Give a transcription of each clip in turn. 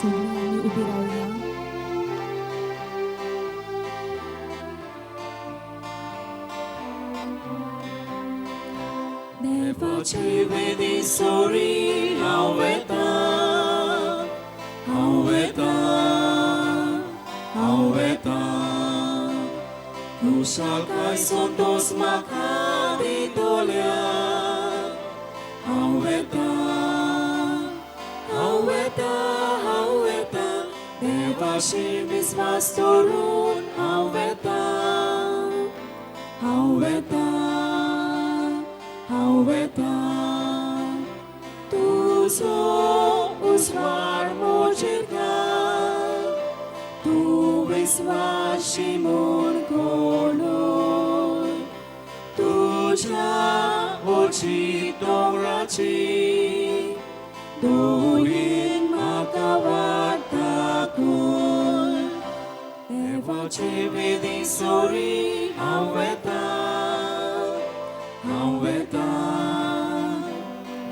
सगळी आम्ही उभी राहूया. देवाची वेदी सोरी हांव येता, हांव येता, हांव येता. Kushaka sontos makadi dolia. Haueta, haueta, haueta. Devashi viswas torun. Haueta, haueta, haueta. Tuzo uswar mojirga. Tu viswashi mun konoy. Tuja ochi dongrachi. Doin makawatakun. Devachi vidi sori. Haueta, haueta,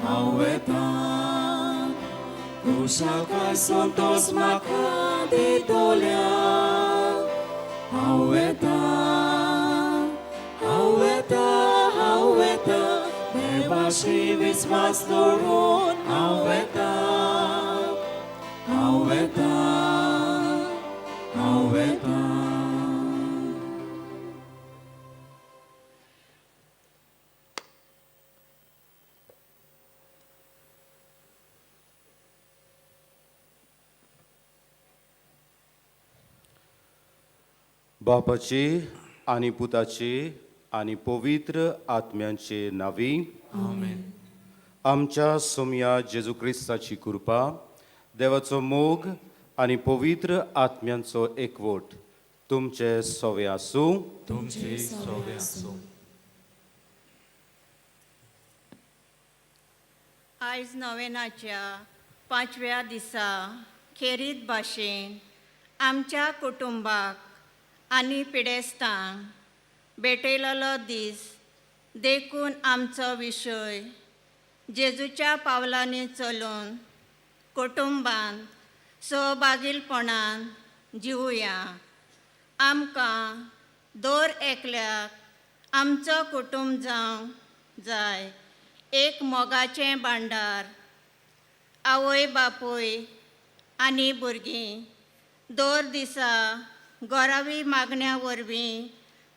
haueta. Kushaka sontos makadi dolia. Haueta, haueta, haueta. Devashi viswas torun. Haueta, haueta, haueta. बापाची आणि पुताची आणि पवित्र आत्म्यांचे नावी. आमेन. आमच्या सोम्या जेजू ख्रिस्ताची कृपा, देवाचो मोग आणि पवित्र आत्म्यांचो एकवट तुमचे सोवे आसूं. तुमचे सोवे आसूं. आयज नोवेनाच्या 5व्या दिसा खेरीत भाशेन आमच्या कुटुंबाक आनी पिडेस्तांक भेटयलोलो दीस देखून आमचो विशय जेजूच्या पावलांनी चलून कुटुंबान सहभागीलपणान जिवुया. आमकां दर एकल्याक आमचो कुटुंब जावंक जाय एक मोगाचें भांडार. आवय बापूय आनी भुरगीं दर दिसा घोरावी मागण्या वरवीं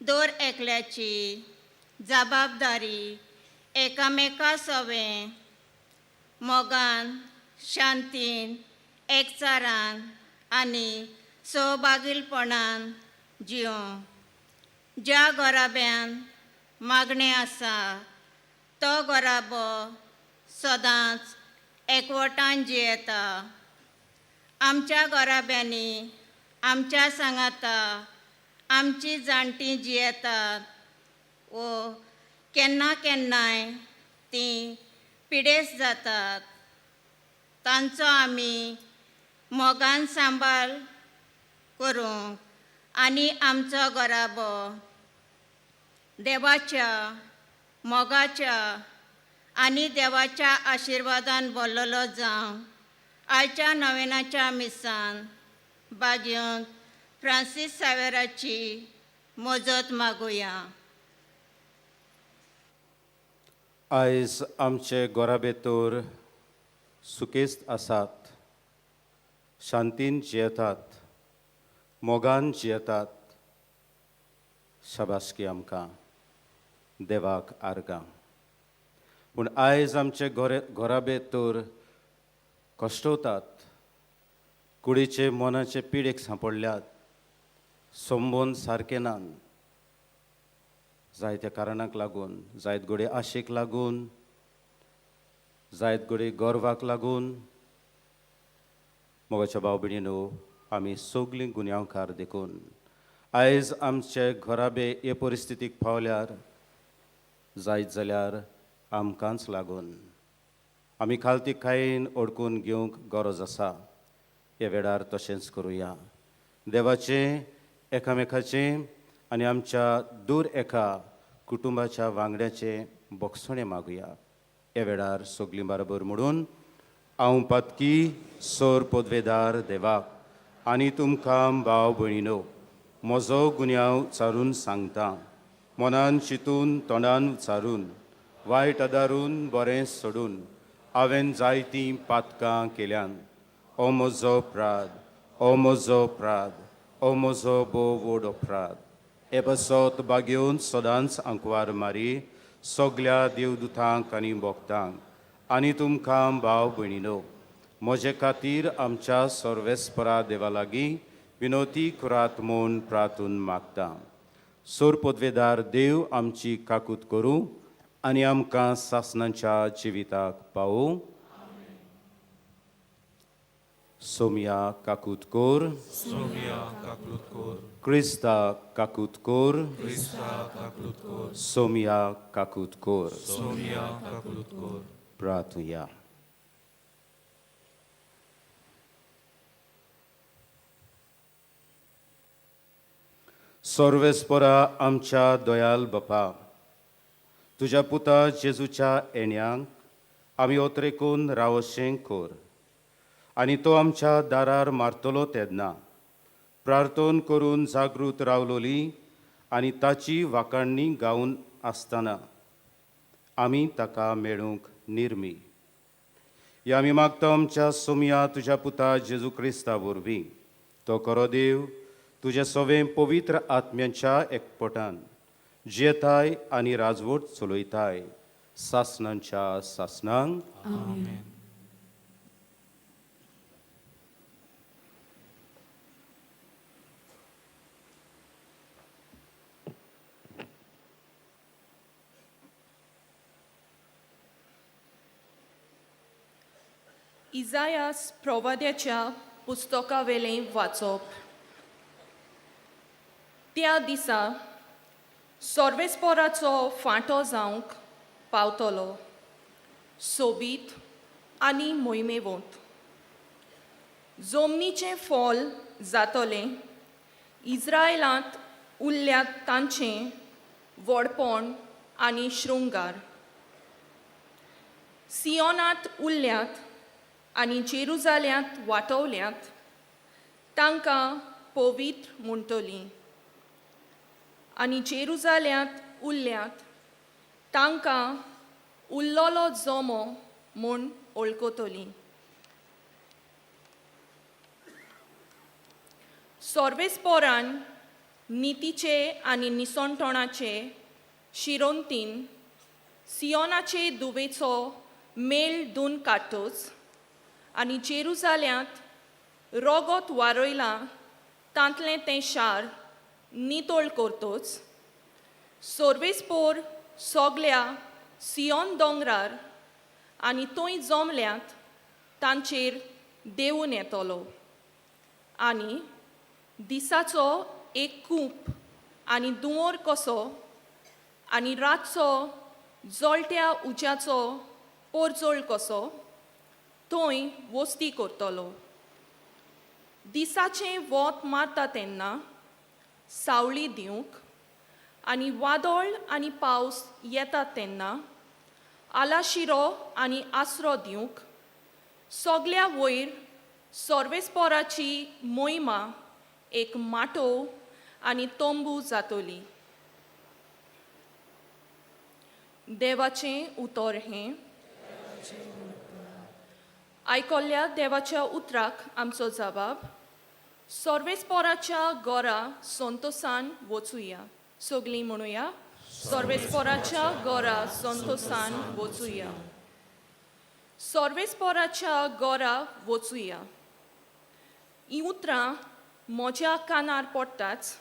दर एकल्याची जबाबदारी एकामेका सोवें मोगान, शांतीन, एकचारान आनी सहभागीलपणान जिवंक. ज्या घोराब्यान मागणें आसा तो घोराबो सदांच एकवटान जियेता. आमच्या घोराब्यांनी आमच्या सांगाता आमची जाणटीं जियेतात वो केन्ना केन्नाय तीं पिडेस्त जातात. तांचो आमी मोगान सांबाळ करूंक आनी आमचो घोराबो देवाच्या मोगाच्या आनी देवाच्या आशिर्वादान भरलेलो जावं. आयच्या नोवेनाच्या मिसान बागेवन फ्रांसीस सावेराची मजत मागुया. आयज आमचे घोराबेतोर सुकेस्त आसात, शांतीन जियेतात, मोगान जियेतात. शाबासकी आमकां, देवाक आर्गां. पूण आयज आमचे घोराबेतोर कश्टवतात, कुडीचे मनाचे पिडेक सांपडल्यात, संबोन सारके नात. जायत्या कारणांक लागून, जायत घोडे आशेक लागून, जायत घोडे गर्वाक लागून. मोगाच्या भाव भयणीनो, आमी सगलीं गुन्यांवकार देखून आयज आमचे घोराबे हे परिस्थितीक पावल्यार जायत जाल्यार आमकांच लागून. आमी खालती खायन ओडकून घेवंक गरज आसा. हे वेळार तशेंच करुया. देवाचें, एकामेकाचें आनी आमच्या दूर एका कुटुंबाच्या वांगड्याचें बोगसणें मागुया. हे वेळार सगलीं बरोबर म्हणून हांव पत्की सोर पदवेदार देवाक आनी तुमकां भाव भयणीनो म्हजो गुन्यांव चारून सांगता. मनान चिंतून तोंडान उच्चारून वायट आदारून बरें सोडून हांवें जायतीं पातकां केल्यान. ओ म्हजो प्राद, ओ म्हजो प्राद, ओ म्हजो बोव व्हड अपराध. हे बसत बागेवन सदांच आंकवार मारी सगल्या देवदुतांक आनी भक्तांक आनी तुमकां भाव भयणीनो म्हजे खातीर आमच्या सर्वेस्परा देवा लागीं विनोती करात म्हूण प्रार्थून मागता. सोर पदवेदार देव आमची काकूत करूं आनी आमकां सासणांच्या जिविताक पावूं. सोमया काकूत कोर, सोमया काकूत कोर, क्रिस्ता काकूत कोर, क्रिस्ता काकूत कोर, सोमया काकूत कोर. सोमया काकूत कोर. प्रार्थुया. सर्वेस्परा आमच्या दयाल बापा, तुज्या पुता जेजूच्या येण्याक आमी ओतरेकून रावशें कोर आनी तो आमच्या दारार मारतलो तेन्ना प्रार्थोन करून जागृत रावलोली आनी ताची वाखाणणी गावन आसतना आमी ताका मेळूंक निर्मी. हे आमी मागता आमच्या सोमया तुज्या पुता जेजू क्रिस्ता वरवीं. तो खरो देव तुजे सवें पवित्र आत्म्याच्या एकपटान जियेताय आनी राजवट चलयताय सासणांच्या सासणांक. आमेन. इजायास प्रवाद्याच्या पुस्तकावेलें वाचप. त्या दिसा सर्वेस्पराचो फांटो जावंक पावतलो, सोबीत आनी मोहिमेवंत. जमनीचें फॉल जातलें इस्रायलांत उरल्यात तांचें व्हडपण आनी शृंगार. सियोनांत उरल्यात आनी जेरुजाल्यांत वाटवल्यात तांकां पवित्र म्हणटलीं. आनी जेरुजाल्यांत उरल्यात तांकां उरलोलो जमो म्हूण वळखतलीं. सर्वेस्परान नितीचे आनी निसणटणाचे शिरोंतीन सियोनाचे दुवेचो मेळ धुवन काडटच आनी जेरुजाल्यांत रोगत वारयलां तांतलें तें शार नितळ करतच. सर्वेस्पोर सगल्या सियोन दोंगरार आनी थंय जमल्यात तांचेर देंवून येतलो. आनी दिसाचो एक खूप आनी दुंवर कसो आनी रातचो जळट्या उज्याचो पोरजोळ कसो थंय वस्ती करतलो. दिसाचें वत मारता तेन्ना सावळी दिवंक आनी वादळ आनी पावस येतात तेन्ना आलाशिरो आनी आसरो दिवंक सगल्या वयर सर्वेस्पराची मोहिमा एक माटो आनी तंबू जातली. देवाचें उतर हें. आयकल्ल्या देवाच्या उतराक आमचो जबाब. सर्वेस्पराच्या घरा संतोसान वचुया. सगळीं म्हणुया, सर्वेस्पराच्या घरा संतोसान वचुया. सर्वेस्पराच्या घरा वचुया. हीं उतरां म्हज्या कानार पडटाच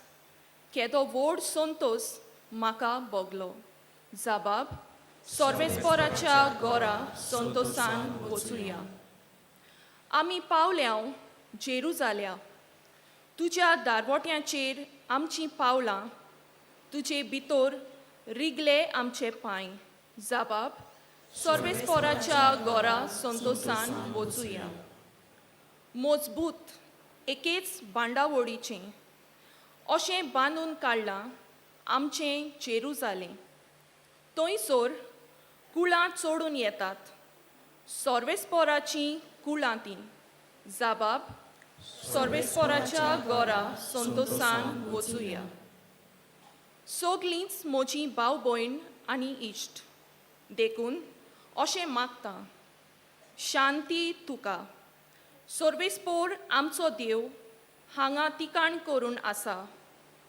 केदो व्हड संतोस म्हाका भोगलो. जबाब. सर्वेस्पराच्या घरा संतोसान वचुया. आमी पावल्याव जेरुजाल्या. तुज्या दारवट्यांचेर आमचीं पावलां. तुजे भितर रिगले आमचे पांय. जबाब. सर्वेस्पराच्या घरा संतोसान वचुया. मजबूत एकेच बांडावळीचें अशें बांदून काडलां आमचें जेरुजालें. थंयसर कुळां चडून येतात. सर्वेस्पराचीं कुळांतीं जाबाब सर्वेस्पराच्या गोरा संतोसान वचुया. सोगलींच म्हजीं भाव भयण आनी इश्ट देखून अशें मागता शांती तुका. सर्वेस्पोर आमचो देव हांगा तिकाण करून आसा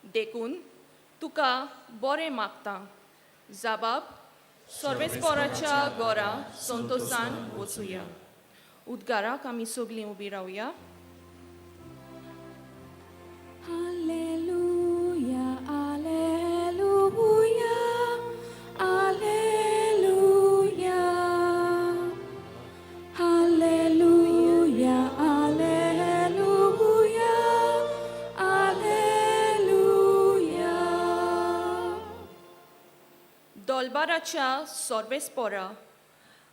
देखून तुका बरें मागता. जाबाब सर्वेस्पराच्या गोरा संतोसान वचुया. उद्गाराक आमी सगळीं उबी रावया. Alleluia, alleluia, alleluia. Alleluia, alleluia, alleluia. दोलबाराच्या सर्वेस्परा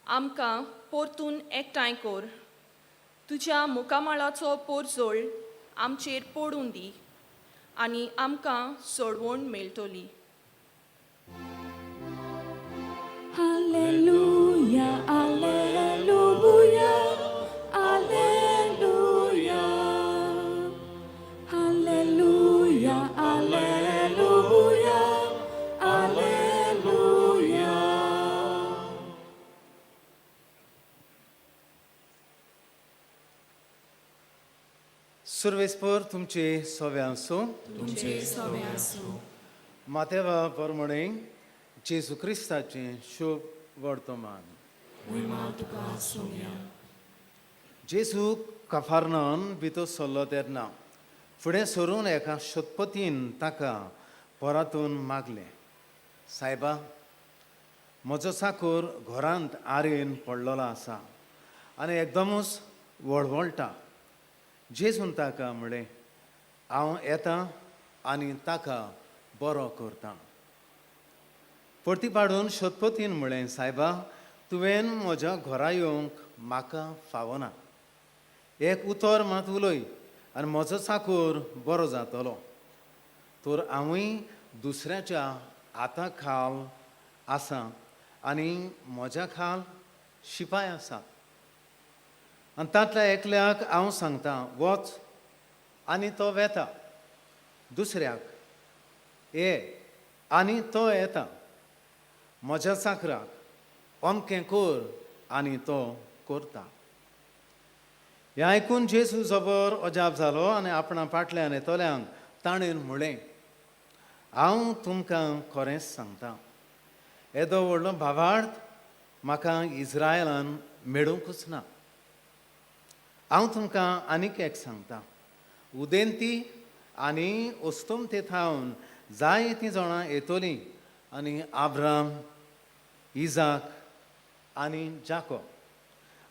आमकां परतून एकठांय कर. तुज्या मुखामळाचो पोरजोळ आमचेर पडून दी आनी आमकां सोडवण मेळटली. Alleluia, alleluia, alleluia. Alleluia, alleluia, alleluia. सर्वेस्पर तुमचे सोवे आसूं. मातेवा प्रमाणे जेजू क्रिस्ताचें शुभ वर्तमान. जेजू कफारनान भितर सरलो तेन्ना फुडें सरून एका शतपतीन ताका पोरातून मागलें, सायबा, म्हजो चाकर घरांत आरेन पडलेलो आसा आनी एकदमूच वळवळटा. जेजून ताका म्हळें, हांव येतां आनी ताका बरो करतां. परती पाडून शतपतीन म्हळें, सायबा, तुवें म्हज्या घरा येवंक म्हाका फावना. एक उतर मात उलय आनी म्हजो चाकर बरो जातलो. तर हांवूय दुसऱ्याच्या हाता खाल आसा आनी म्हज्या खाल शिपाय आसा. आनी तांतल्या एकल्याक हांव सांगतां, वच, आनी तो वेता. दुसऱ्याक, ये, आनी तो येता. म्हज्या चाकराक, अमकें कर, आनी तो करता. हें आयकून जेजू जबर अजाप जालो आनी आपणा फाटल्यान येतल्यांक ताणेन म्हळें, हांव तुमकां खरेंच सांगतां, येदो व्हडलो भावार्थ म्हाका इस्रायलान मेळूंकूच ना. हांव तुमकां आनीक एक सांगतां, उदेंती आनी ओस्तोमते थावन जायतीं जाणां येतलीं आनी आब्राम, इजाक आनी जाकोब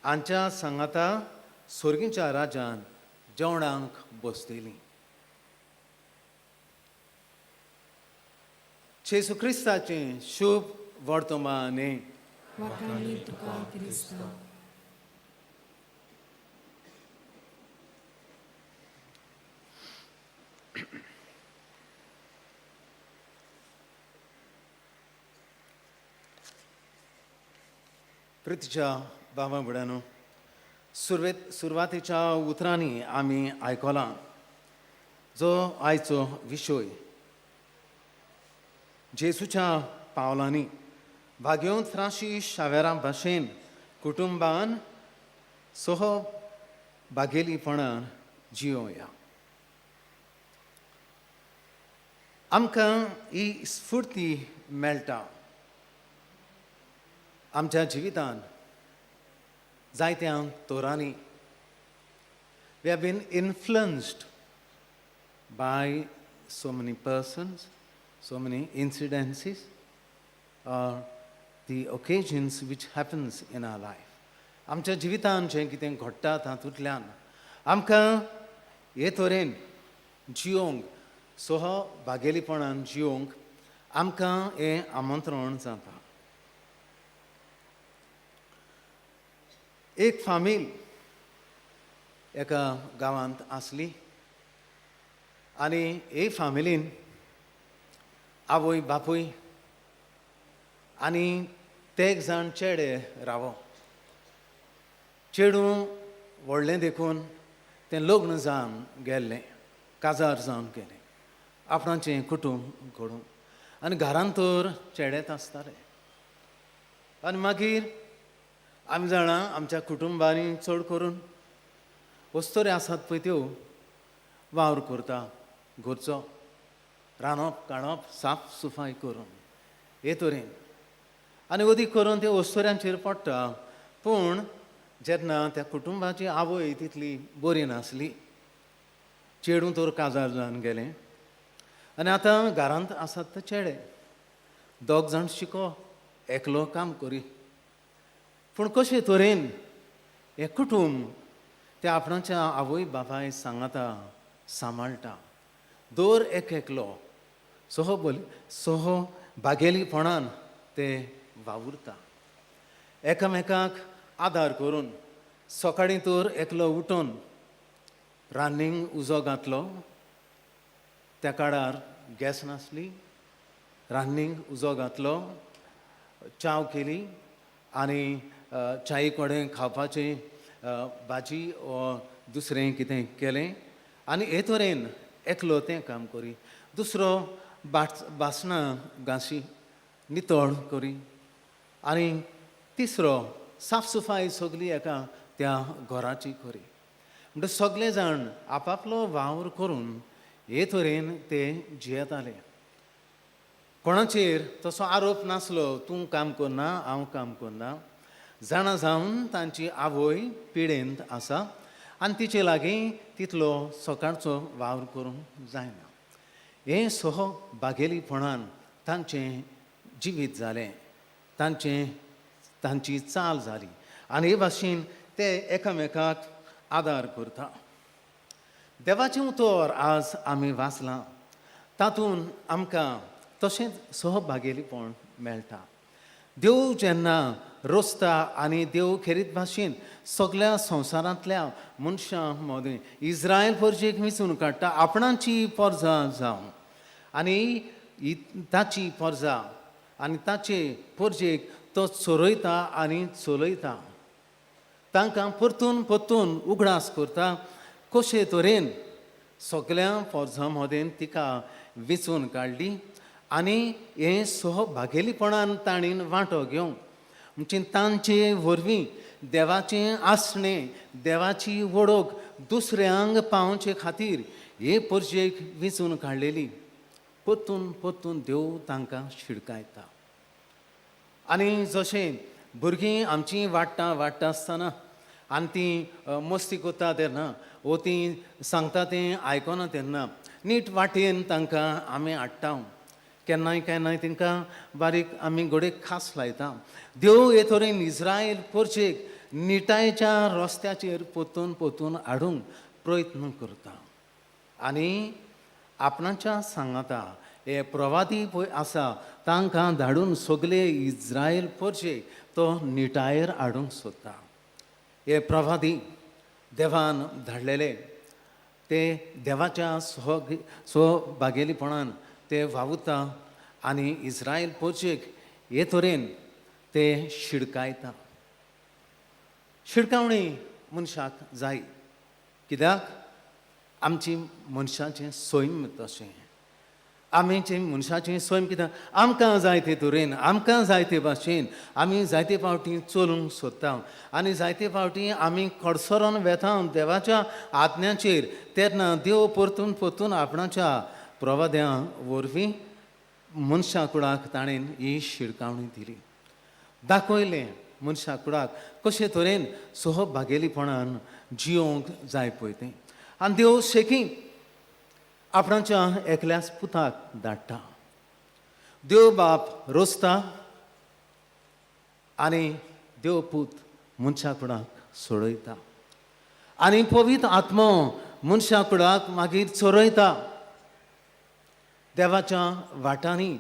हांच्या सांगाता स्वर्गीच्या राज्यान जेवणाक बसतलीं. जेजू क्रिस्ताचें शुभ वर्तमान. Wakani tuka Krista. प्रितीच्या बाबा बुड्यानो, सुरवातीच्या उतरांनी आमी आयकलां जो आयचो विशय जेजूच्या पावलांनी भाग्योंत फ्रांसीस शावेरा भाशेन कुटुंबान सह बागेलीपणान जियोया. आमकां ही स्फूर्ती मेळटा आमच्या जिवितांत जायत्या तोरांनी. We have been influenced by so many persons, so many incidences, or the occasions which happens in our life. आमच्या जिवितांत जें कितें घडटा तातूंतल्यान आमकां हे तरेन जियोंक, सह बागेलीपणान जियोंक आमकां हें आमंत्रण जाता. एक फामील एका गांवांत आसली आनी हे फामिलीन आवय बापूय आनी ते एक जाण चेडे रावो. चेडूं व्हडलें देखून तें लग्न जावन गेल्लें, काजार जावन गेलें, आपणाचें कुटूंब घडोवन, आनी घरांत तर चेडेत आसताले. आनी मागीर आमी जाणां आमच्या कुटुंबांनी चड करून वस्तोरी आसात पळय त्यो वावर करता घरचो, रांदप काडप साफ सफाई करून हे तरेन आनी अदीक करून ते वस्तोऱ्यांचेर पडटा. पूण जेन्ना त्या कुटुंबाची आवय तितली बरी नासली, चेडूं तर काजार जावन गेलें, आनी आतां घरांत आसात ते चेडे, दोग जाण शिको, एकलो काम करी. पूण कशे तरेन हें कुटूंब ते आपणाच्या आवय बापाय सांगाता सांबाळटा, दर एकलो सोहो बागेलीपणान ते वावुरता, एकामेकाक आदार करून. सकाळीं तर एकलो उठून रान्नींक उजो घातलो, त्या काळार गॅस नासली, रान्नींक उजो घातलो, च्याव केली आनी च्याये कडेन खावपाचें भाजी वा दुसरें कितें केलें आनी हे तरेन एकलो तें काम करी. दुसरो बासणां घासी नितळ करी आनी तिसरो साफ सफाई सगळी एका त्या घराची करी. म्हणजे सगळे जाण आपापलो वावर करून हे तरेन ते जियेताले. कोणाचेर तसो आरोप नासलो, तूं काम करना हांव काम करना. जाणा जावन तांची आवय पिडेंत आसा आनी तिचे लागीं तितलो सकाळचो वावर करूंक जायना. हें सोहो बागेलीपणान तांचें जिवीत जालें, तांची चाल जाली आनी हे भाशेन ते एकामेकाक आदार करता. देवाचें उतर आज आमी वाचलां, तातूंत आमकां तशेंच सहभागेलीपण मेळटा. देव जेन्ना रोसता आनी देव खेरीत भाशेन सगळ्या संवसारांतल्या मनशां मदीं इस्रायल परजेक वेंचून काडटा, आपणाची परजां जावन आनी ताची परजा आनी ताचे परजेक तो चोरयता आनी चलयता. तांकां परतून परतून उगडास करता. कशे तरेन सगळ्या परजां मदें तिका वेंचून काडली आनी हें सहभागेलीपणान ताणीन वांटो घेवंक, म्हणजे तांचे वरवीं देवाचें आसणें, देवाची वडोवक दुसऱ्यांक पावोवचे खातीर हे परजेक वेंचून काडलेली. परतून परतून देव तांकां शिडकायता. आनी जशें भुरगीं आमचीं वाडटा आसतना आनी तीं मस्ती करता तेन्ना वो तीं सांगता तें आयकना तेन्ना नीट वाटेन तांकां आमी हाडटा. केन्नाय तांकां बारीक आमी गोडेक खास लायता. देव हे तरेन इस्रायल परजेक निटायेच्या रस्त्याचेर परतून परतून हाडूंक प्रयत्न करता. आनी आपणाच्या सांगाता हे प्रवादी पळय आसा तांकां धाडून सगळे इस्रायल परजेक तो निटायेर हाडूंक सोदता. हे प्रवादी देवान धाडलेले ते देवाच्या सहभागेलीपणान ते वावुरता आनी इस्रायल परजेक हे तरेन ते शिडकायता. शिडकावणी मनशाक जाय, कित्याक आमची मनशाचें सैम तशें. आमीचें मनशाचें सैम कित्याक आमकां जाय ते तरेन, आमकां जाय ते भाशेन आमी जायते फावटी चलूंक सोदता आनी जायते फावटी आमी कडसरोन वेता देवाच्या आज्ञाचेर. तेन्ना देव परतून परतून आपणाच्या प्रवाद्यां वरवीं मनशा कुळाक ताणेन ही शिडकावणी दिली. दाखयलें मनशा कुळाक कशे तरेन सहभागेलीपणान जियोंक जाय पळय तें. आनी देव शेकी आपणाच्या एकल्याच पुताक धाडटा. देव बाप रोसता आनी देव पूत मनशा कुळाक सोडयता आनी पवित्र आत्मो मनशा कुळाक मागीर चोरयता. देवाच्या वाटांनी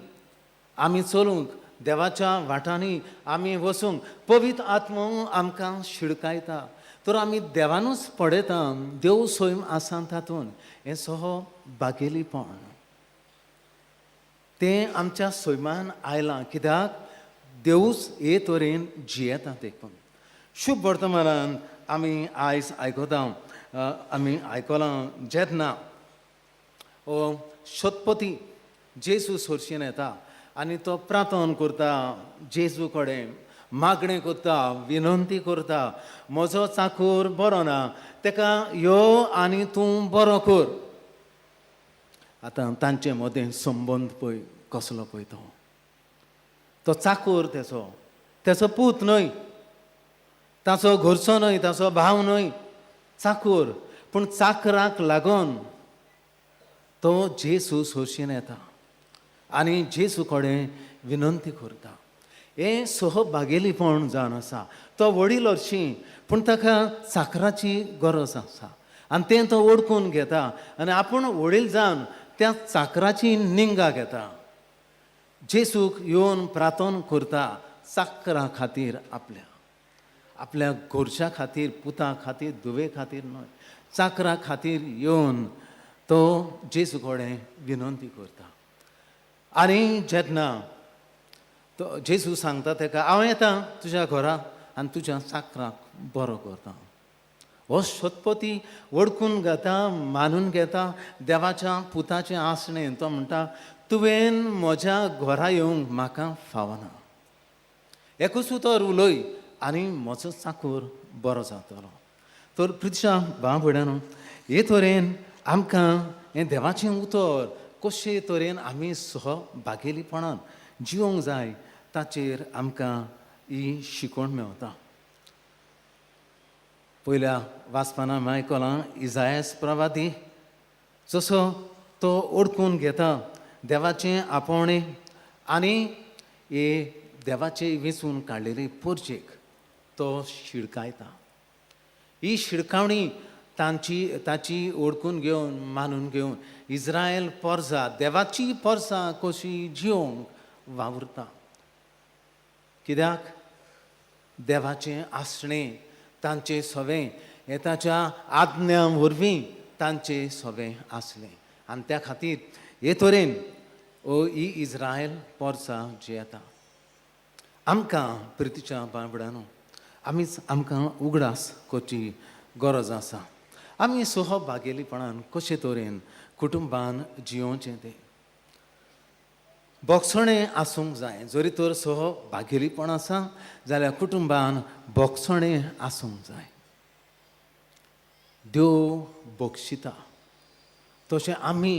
आमी चलूंक, देवाच्या वाटांनी आमी वचूंक पवित्र आत्मो आमकां शिडकायता. तर आमी देवानूच पडयता, देव सैम आसा तातूंत. हें सहभागेलीपण तें आमच्या सैमान आयलां, कित्याक देवूच हे तरेन जियेता देखून. शुभ वर्तमानांत आमी आयज आयकता आमी आयकलां जेन्ना शतपती जेजू सोरशीन येता आनी तो प्रार्थना करता जेजू कडेन मागणें करता विनंती करता म्हजो चाकर बरो ना ताका यो आनी तूं बरो कर. आतां तांचे मदें संबंद पळय कसलो पळय तो चाकर तेचो पूत न्हय, ताचो घरचो न्हय, ताचो भाव न्हय, चाकर. पूण चाकराक लागून तो जेजू सोरशीन येता आनी जेजू कडेन विनंती करता. हें सहभागेलीपण जावन आसा. तो वडील हरशीं पूण ताका चाकराची गरज आसा आनी तें तो ओळखून घेता आनी आपूण वडील जावन त्या चाकराची निंगा घेता. जेजूक येवन प्रार्थना करता चाकरा खातीर, आपल्या घरच्या खातीर, पुता खातीर, धुवे खातीर न्हय, चाकरा खातीर येवन तो जेजू कडेन विनंती करता. आनी जेन्ना तो जेजू सांगता ताका हांव येतां तुज्या घरा आनी तुज्या चाकराक बरो करता. हो शतपती वळखून घेता, मानून घेता देवाच्या पुताचें आसणें. तो म्हणटा तुवें म्हज्या घरा येवंक म्हाका फावना, एकूच उतर उलय आनी म्हजो चाकर बरो जातलो. तर प्रितीच्या भाव भयणांनो, हे तरेन आमकां हें देवाचें उतर कशे तरेन आमी सहभागेलीपणान जिवंक जाय ताचेर आमकां ही शिकवण मेवता. पयल्या वाचपान आमी आयकलां इजायास प्रवादी जसो तो ओळखून घेता देवाचें आपोवणें आनी हे देवाचे वेंचून काडलेली पोरचेक तो शिडकायता. ही शिडकावणी ताची ओळखून घेवन मानून घेवन इस्रायल पोरसां देवाची पोरसां कशी जिवंक वावुरता. कित्याक देवाचें आसणें तांचें सवें हें ताच्या आज्ञा वरवीं तांचें सवें आसलें आनी त्या खातीर हे तरेन ही इस्रायल पोरसां जियेता. आमकां प्रितीच्या बायबडांनो आमकां उगडास करची गरज आसा. आमी सहभागेलीपणान कशे तरेन कुटुंबान जियोवचें तें बोगसणें आसूंक जाय. जरी तर सहभागेलीपण आसा जाल्यार कुटुंबान बोगसणें आसूंक जाय. देव बोगशिता तशें आमी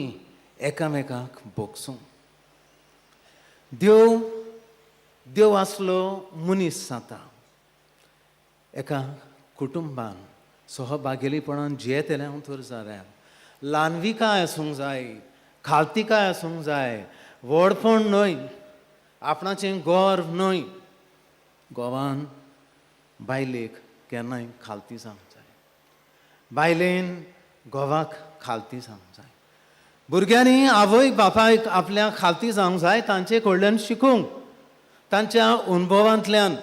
एकामेकाक बोगसूं. देव आसलो मनीस जाता. एका कुटुंबान सहभागेलीपणान जियेतल्या तर जाल्यार ल्हानविकाय आसूंक जाय, खालतिकाय आसूंक जाय, व्हडपण न्हय, आपणाचें गर्व न्हय. घोवान बायलेक केन्नाय खालती जावंक जाय, बायलेन घोवाक खालती जावंक जाय. भुरग्यांनी आवय बापायक आपल्या खालती जावंक जाय, तांचे कडल्यान शिकूंक, तांच्या अनुभवांतल्यान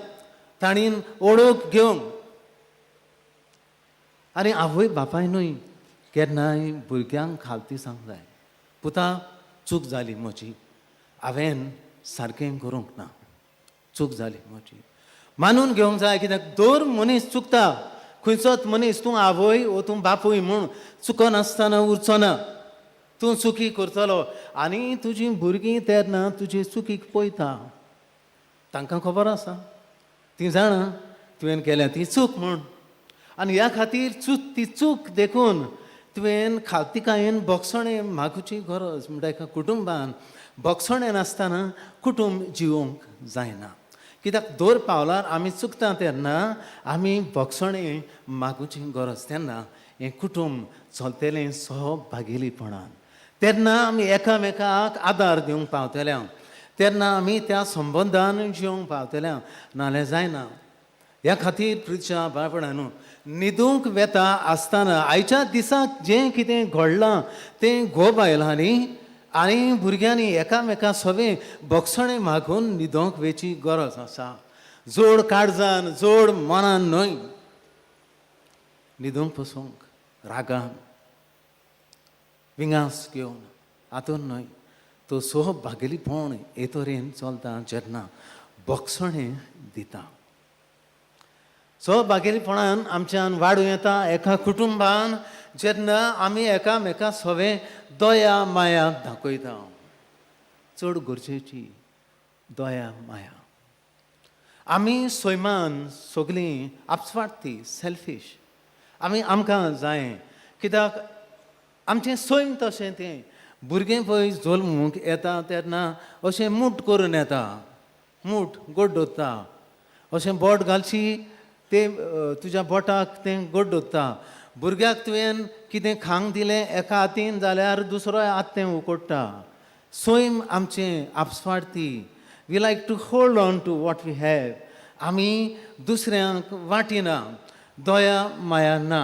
तांणीन ओळख घेवंक. आनी आवय बापाय न्हय केन्नाय भुरग्यांक खालती सांगूंक जाय, पुता चूक जाली म्हजी, हांवें सारकें करूंक ना, चूक जाली म्हजी. मानून घेवंक जाय. कित्याक दर मनीस चुकता. खंयचोच मनीस तूं आवय वो तूं बापूय म्हूण चुकोनासतना उरचो ना. तूं चुकी करतलो आनी तुजीं भुरगीं तेन्ना तुजे चुकीक पळयता. तांकां खबर आसा, तीं जाणा तुवें केल्या ती चूक म्हूण. आनी ह्या खातीर ती चूक देखून तुवें खालतिकायेन बोगसणें मागुची गरज. म्हणटा एका कुटुंबान बोगसणें नासतना कुटुंब जिवोवंक जायना. कित्याक दर पावलार आमी चुकता तेन्ना आमी बोगसणें मागुची गरज. तेन्ना हें कुटुंब चलतलें सहभागेलीपणान. तेन्ना आमी एकामेकाक आदार दिवंक पावतल्या. तेन्ना आमी त्या संबंदान जिवंक पावतल्या, नाल्यार जायना. ह्या खातीर प्रितीच्या बाय भयणांनो, न्हिदूंक वेता आसतना आयच्या दिसाक जें कितें घडलां तें घोब आयलां आनी भुरग्यांनी एकामेका सवें बोगसणें मागून न्हिदोंक वेची गरज आसा. जोड काळजान, जोड मनान न्हय, न्हिदूंक पसूंक रागान, विंगास घेवन हातून न्हय. तो सहभागेलीपण हे तरेन चलता जेन्ना बोगसणें दिता. सहभागिलीपणान आमच्यान वाडूं येता एका कुटुंबान जेन्ना आमी एकामेका सवे दया माया दाखयता. चड गरजेची दया माया. आमी सैमान सगळीं आपस्वार्थी सेल्फीश. आमकां जाय कित्याक आमचें सैम तशें तें भुरगें पळय जल्मूक येता तेन्ना अशें मूठ करून येता. मूठ गोड दोत्ता अशें बोट घालची तें तुज्या बोटाक तें गोड दोत्ता. भुरग्याक तुवें कितें खांक दिलें एका हातीन जाल्यार दुसरो हात तें उकडटा. सैम आमचें आपस्वार्थी. We like to hold on to what we have. आमी दुसऱ्यांक वाटिना. दया माया ना.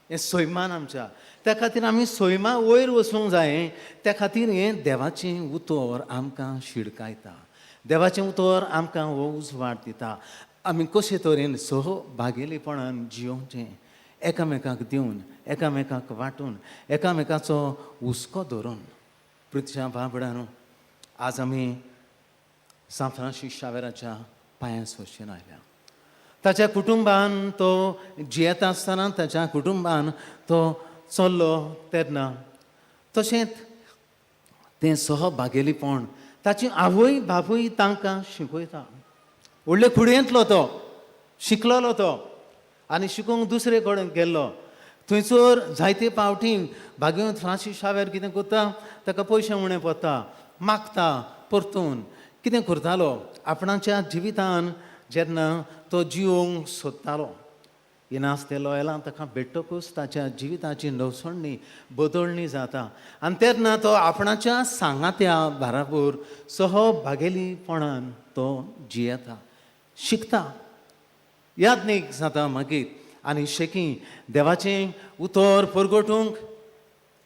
हें सैमान आमच्या. त्या खातीर आमी सैमा वयर वचूंक जाय. त्या खातीर हें देवाचें उतर आमकां शिडकायता. देवाचें उतर आमकां हो उजवाड दिता. आमी कशे तरेन सहभागिलीपणान जियोवचें. एकामेकाक दिवन एकामेकाक वाटून एकामेकाचो हुस्को धरून. पृथ्व्या बाबड्यानो, आज आमी सान फ्रांसीस शावेराच्या पांयां सरचेन आयल्या. ताच्या कुटुंबान तो जियेता आसतना ताच्या कुटुंबान तो चल्लो तेन्ना तशेंच तें सहभागिलीपण ताची आवय बापूय तांकां शिकयता. व्हडले कुडयेंतलो तो शिकलोलो तो आनी शिकूंक दुसरे कडेन गेल्लो. थंयसर जायते फावटी भाग्यवंत फ्रांसीस शावेर कितें करता, ताका पयशे उणें पडटा, मागता परतून. कितें करतालो आपणाच्या जिवितान जेन्ना तो जिवोंक सोदतालो, इनास्ते लॉयलां ताका भेटतकूच ताच्या जिविताची नवसणी बदलणी जाता. आनी तेन्ना तो आपणाच्या सांगात्या बाराबर सहभागिलीपणान तो जियेता, शिकता, यादनीक जाता मागीर. आनी शेकी देवाचें उतर परगटूंक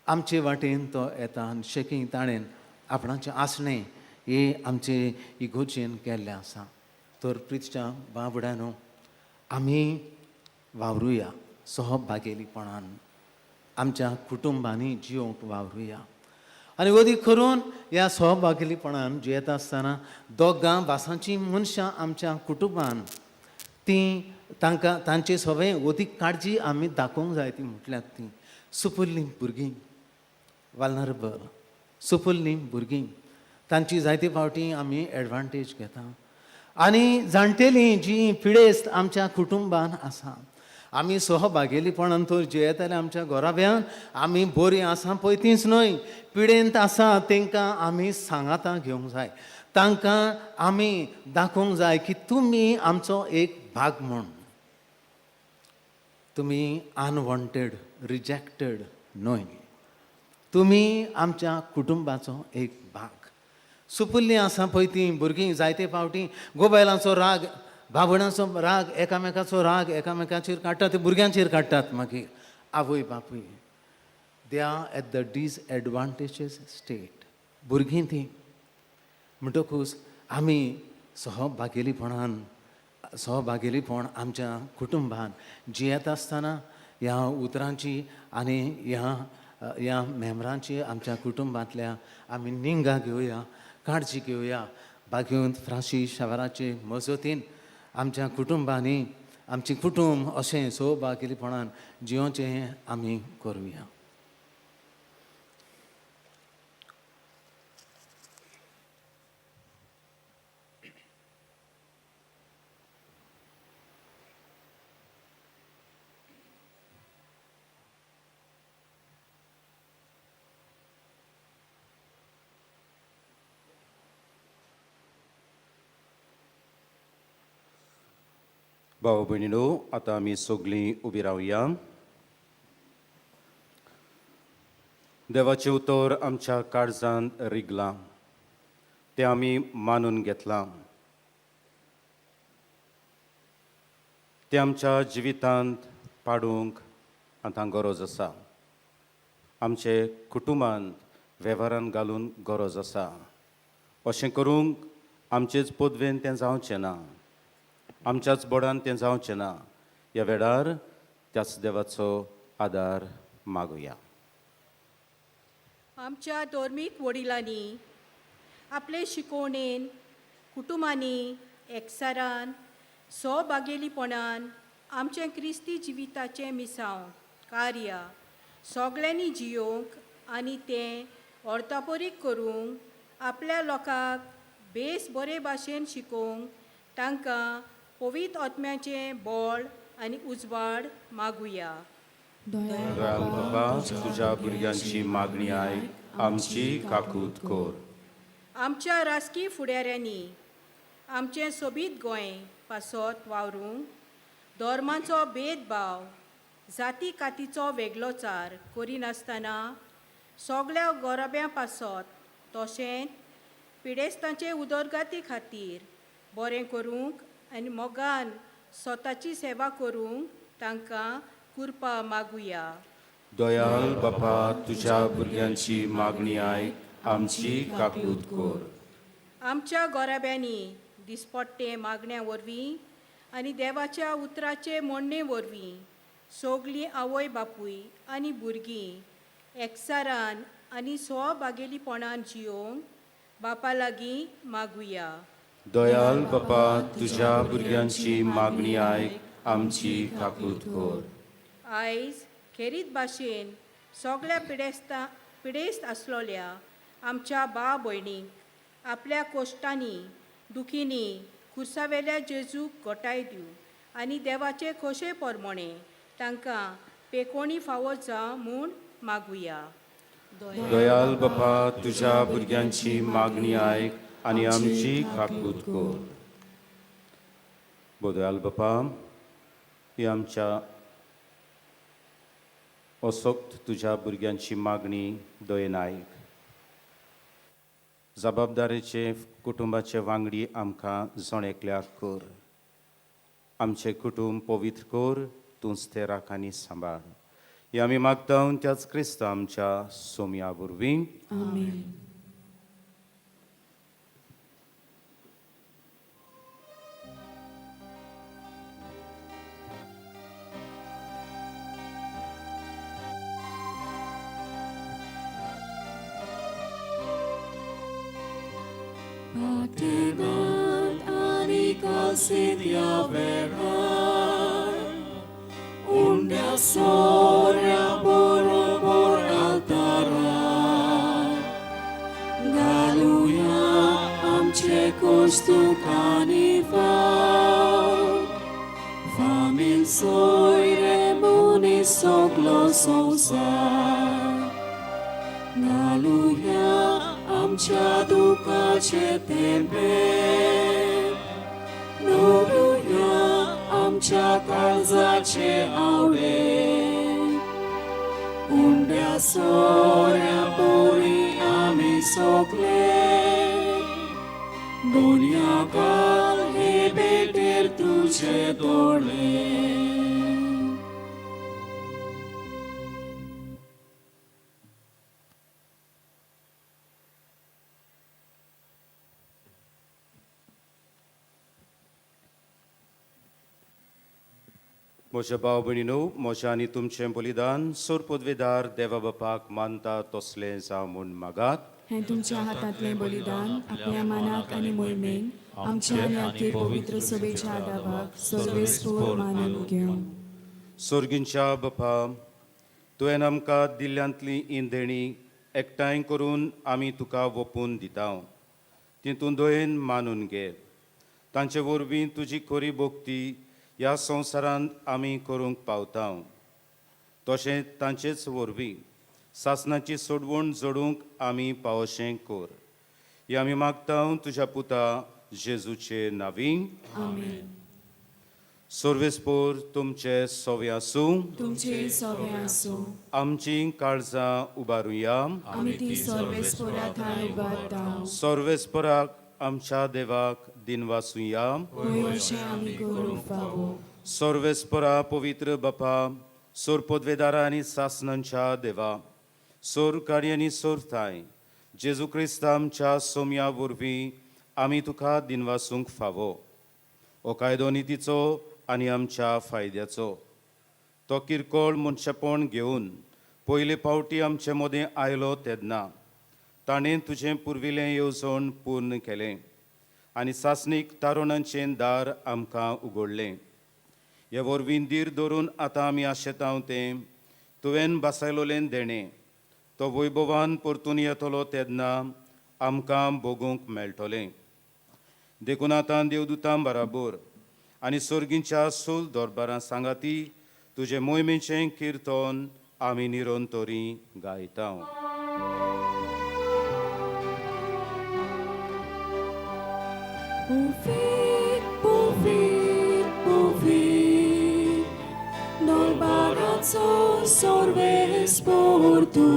आमचे वाटेन तो येता. आनी शेकी ताणें आपणाचें आसणें हे आमचे इगोर्जेन केल्लें आसा. तर प्रितच्या बाबड्यानो, आमी वावरुया सहभागिलीपणान. आमच्या कुटुंबांनी जियोंक वावरुया. आनी अदीक करून ह्या सहभागिलीपणान जियेता आसतना दोगां भासांचीं मनशां आमच्या कुटुंबान तीं तांचे सगळें अदीक काळजी आमी दाखोवंक जाय. ती म्हटल्यार तीं सुपुल्लीं भुरगीं, वाल्नरेबल सुपुल्लीं भुरगीं. तांची जायते फावटी आमी एडवांटेज घेता. आनी जाणटेलीं जीं पिडेस्त आमच्या कुटुंबान आसा, आमी सहभागिलीपणान तर जियेताले आमच्या घोराब्यान. आमी बरीं आसा पळय तींच न्हय, पिडेंत आसा तांकां आमी सांगातां घेवंक जाय. तांकां आमी दाखोवंक जाय की तुमी आमचो एक भाग म्हूण. तुमी अनवॉन्टेड, रिजेक्टेड न्हय. तुमी आमच्या कुटुंबाचो एक भाग. सुपुल्लीं आसा पळय तीं भुरगीं जायते फावटी गोबायलांचो राग, भावणाचो राग, एकामेकाचो राग एकामेकाचेर काडटात. ते भुरग्यांचेर काडटात मागीर आवय बापूय. They are at the disadvantages state. भुरगीं तीं म्हणटकूच आमी सहभागिलीपण आमच्या कुटुंबान जियेता आसतना ह्या उतरांची आनी ह्या मेंबरांची आमच्या कुटुंबांतल्या आमी निंगा घेवया, काळजी घेवया. भाग्यवंत फ्रांसीस शावेराचे मजतीन आमच्या कुटुंबांनी आमचें कुटुंब अशें सहभागिलीपणान जियोचें आमी करुया. भाव भयणीनो, आतां आमी सगळीं उबी रावया. देवाचें उतर आमच्या काळजांत रिगलां, तें आमी मानून घेतलां. तें आमच्या जिवितांत पाडूंक आतां गरज आसा. आमचे कुटुंबांत वेव्हारांत घालून गरज आसा. अशें करूंक आमचेच पदवेन तें जावचें ना, आमच्याच बोडान तें जावचें ना. ह्या वेळार त्याच देवाचो आदार मागुया. आमच्या धर्मीक वडिलांनी आपले शिकवणेन कुटुंबांनी एकचारान सहभागिलीपणान आमचें क्रिस्ती जिविताचें मिसांव कार्य सगळ्यांनी जियोंक आनी तें ऑर्थापोरीक करूंक आपल्या लोकांक बेस बरे भाशेन शिकोवंक तांकां पवित्र आत्म्याचें बळ आनी उजवाड मागुया. दयाळ बाबा तुझ्या भुरग्यांची मागणी आयक, आमची काकूट कोर. आमच्या राजकीय फुडाऱ्यांनी आमचें सोबीत गोंय पासत वावरूंक धर्माचो भेदभाव जाती कातीचो वेगळोचार करिनासतना सगळ्या गोरब्यां पासत तशेंच पिडेस्तांचे उदरगती खातीर बरें करूंक आनी मोगान स्वताची सेवा करूंक तांकां कृपा मागुया. दयाळ बापा तुझ्या भुरग्यांची मागणी आयक, आमची काकूट कोर. आमच्या गोरब्यांनी दिसपट्टे मागण्या वरवीं आनी देवाच्या उतराचे मोडणे वरवीं सगळीं आवय बापूय आनी भुरगीं एकचारान आनी स्वभागेलीपणान जियोंक बापा लागीं मागुया. दयाळ बापा तुझ्या भुरग्यांची मागणी आयक, आमची काकूट कोर. आयज खेरीत भाशेन सगळ्या पिडेस्त आसलोल्या आमच्या भयणींक आपल्या कोश्टांनी दुखींनी खुर्सावेल्या जेजूक घोटाय दिवं आनी देवाचे खोशे परमणे तांकां पेकोणी फावो जावं म्हूण मागुया. दयाळ बापा तुझ्या भुरग्यांची मागणी आयक आनी आमची काकूट कोर. दयाळ बापा ही आमच्या असोक्त तुझ्या भुरग्यांची मागणी दयेन आयक. जबाबदारेचे कुटुंबाचे वांगडी आमकां जण एकल्याक कर. आमचे कुटुंब पवित्र कर, तूंच ते राख आनी सांबाळ. हे आमी मागता त्याच क्रिस्त आमच्या सोम्या वरवीं. आमेन. Patenat anical sedia verar, unde soria borobor altara, galuia amce costu canifau, famin soire munis soglo sousar, galuia आमच्या दुःखाचे तेंबे नोडुया आमच्या काळजाचे आवडे उंड्या सोऱ्या पोरी आमी सोगले दुनिया काल हे बेटेर तुझे दोळे. म्हज्या भाव भयणीनो, म्हजें आनी तुमचें बलिदान सोर पदवेदार देवा बापाक मानता तसलें जावं म्हूण मागात. हें तुमच्या हातांतलें बलिदान आपल्या मानाक आनी मोहिमेन आमच्या आनी आख्खे पवित्र सभेच्या आदाराक सर्वेस्पोर मानून घेवं. सोर्गींच्या बापा, तुवें आमकां दिल्ल्यांतली इंदेणी एकठांय करून आमी तुका ओपून दिता. तितून दयेन मानून घे. तांचे वरवीं तुजी खरी भोक्ती ह्या संवसारांत आमी करूंक पावता. तशेंच तांचेच वरवीं सासणाची सोडवण जोडूंक आमी पावशें कर. हे आमी मागता तुज्या पुता जेजूचे नांवीं. आमेन. सर्वेस्पोर तुमचे सोवे आसूं. तुमचे सोवे आसूं. आमची काळजां उबारुया. आमी ती सर्वेस्पोरा थंय उबारता. सर्वेस्पोराक आमच्या देवाक दिनवासुया. अशें आमी करूंक फावो. सर्वेस्परा पवित्र बापा, सोर पदवेदारा आनी सासणांच्या देवा, सोर काडी आनी सोर थाय, जेजू क्रिस्त आमच्या सोम्या वरवीं आमी तुका दिनवासूंक फावो. हो कायदो नितीचो आनी आमच्या फायद्याचो. तो किरकोळ मनशापण घेवन पयले फावटी आमचे मदें आयलो तेन्ना ताणें तुजें पुर्विल्लें येवजण पूर्ण केलें आनी सासणीक तारुणांचें दार आमकां उगडलें. हे वरवीं धीर धरून आतां आमी आशेतांव तें तुवें बसयलोलें देणें तो वैभवान परतून येतलो तेन्ना आमकां भोगूंक मेळटलें. देखून आतां देवदूतां बराबर आनी सर्गींच्या सूल दरबारां सांगाती तुजे मोहिमेचें किर्तन आमी निरंतरी गायता. Povit, povit, povit, nol barazzo sorves por tu.